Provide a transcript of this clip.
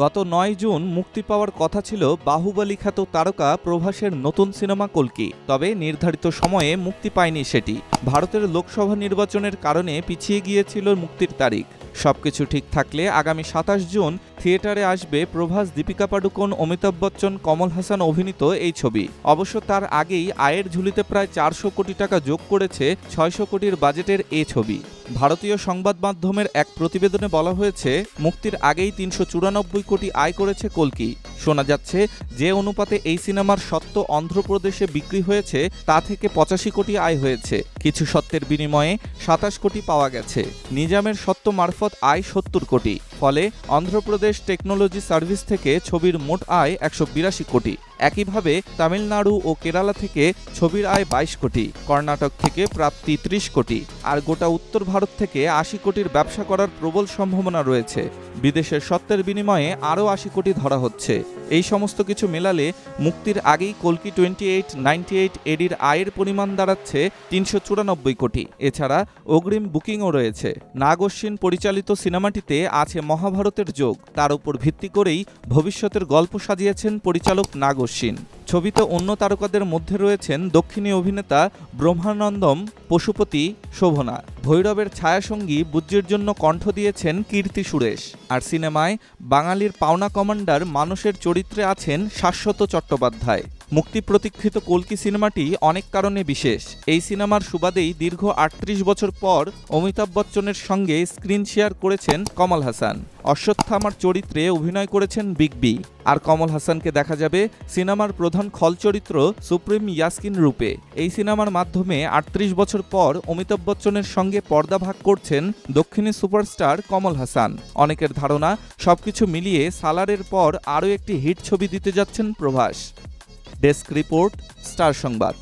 গত ৯ জুন মুক্তি পাওয়ার কথা ছিল বাহুবলী খ্যাত তারকা প্রভাসের নতুন সিনেমা কল্কি। তবে নির্ধারিত সময়ে মুক্তি পায়নি সেটি। ভারতের লোকসভা নির্বাচনের কারণে পিছিয়ে গিয়েছিল মুক্তির তারিখ। সবকিছু ঠিক থাকলে আগামী ২৭ জুন থিয়েটারে আসবে প্রভাস, দীপিকা পাডুকোন, অমিতাভ বচ্চন, কমল হাসান অভিনীত এই ছবি। অবশ্য তার আগেই আয়ের ঝুলিতে প্রায় ৪০০ কোটি টাকা যোগ করেছে ৬০০ কোটির বাজেটের এ ছবি। ভারতীয় সংবাদ মাধ্যমের এক প্রতিবেদনে বলা হয়েছে, মুক্তির আগেই ৩৯৪ কোটি আয় করেছে কল্কি। শোনা যাচ্ছে, যে অনুপাতে এই সিনেমার সত্ত্ব অন্ধ্রপ্রদেশে বিক্রি হয়েছে তা থেকে ৮৫ কোটি আয় হয়েছে। কিছু সত্ত্বের বিনিময়ে ২৭ কোটি পাওয়া গেছে। নিজামের সত্ত্ব মারফত আয় ৭০ কোটি। ফলে অন্ধ্রপ্রদেশ টেকনোলজি সার্ভিস থেকে ছবির মোট আয় ১৮২ কোটি। একইভাবে তামিলনাড়ু ও কেরালা থেকে ছবির আয় ২২ কোটি, কর্ণাটক থেকে প্রাপ্তি ৩০ কোটি, আর গোটা উত্তর ভারত থেকে ৮০ কোটির ব্যবসা করার প্রবল সম্ভাবনা রয়েছে। বিদেশের সত্ত্বের বিনিময়ে আরও ৮০ কোটি ধরা হচ্ছে। এই সমস্ত কিছু মেলালে মুক্তির আগেই কল্কি 2898 এডির আয়ের পরিমাণ দাঁড়াচ্ছে ৩৯৪ কোটি। এছাড়া অগ্রিম বুকিংও রয়েছে। নাগ অশ্বিন পরিচালিত সিনেমাটিতে আছে মহাভারতের যোগ। তার উপর ভিত্তি করেই ভবিষ্যতের গল্প সাজিয়েছেন পরিচালক নাগ অশ্বিন। ছবিতে অন্য তারকাদের মধ্যে রয়েছেন দক্ষিণী অভিনেতা ব্রহ্মানন্দম, পশুপতি, শোভনা। ভৈরবের ছায়াসঙ্গী বুজ্জির জন্য কণ্ঠ দিয়েছেন কীর্তি সুরেশ। আর সিনেমায় বাঙালির পাওনা কমান্ডার মানসের চরিত্রে আছেন শাশ্বত চট্টোপাধ্যায়। মুক্তি প্রতীক্ষিত কল্কি সিনেমাটি অনেক কারণে বিশেষ। এই সিনেমার সুবাদেই দীর্ঘ ৩৮ বছর পর অমিতাভ বচ্চনের সঙ্গে স্ক্রিন শেয়ার করেছেন কমল হাসান। অশ্বত্থামার চরিত্রে অভিনয় করেছেন বিগ বি। আর কমল হাসানকে দেখা যাবে সিনেমার প্রধান খল চরিত্র সুপ্রিম ইয়াসকিন রূপে। এই সিনেমার মাধ্যমে ৩৮ বছর পর অমিতাভ বচ্চনের সঙ্গে পর্দা ভাগ করছেন দক্ষিণী সুপারস্টার কমল হাসান। অনেকের ধারণা, সবকিছু মিলিয়ে সালারের পর আরও একটি হিট ছবি দিতে যাচ্ছেন প্রভাস। ডেস্ক রিপোর্ট, স্টার সংবাদ।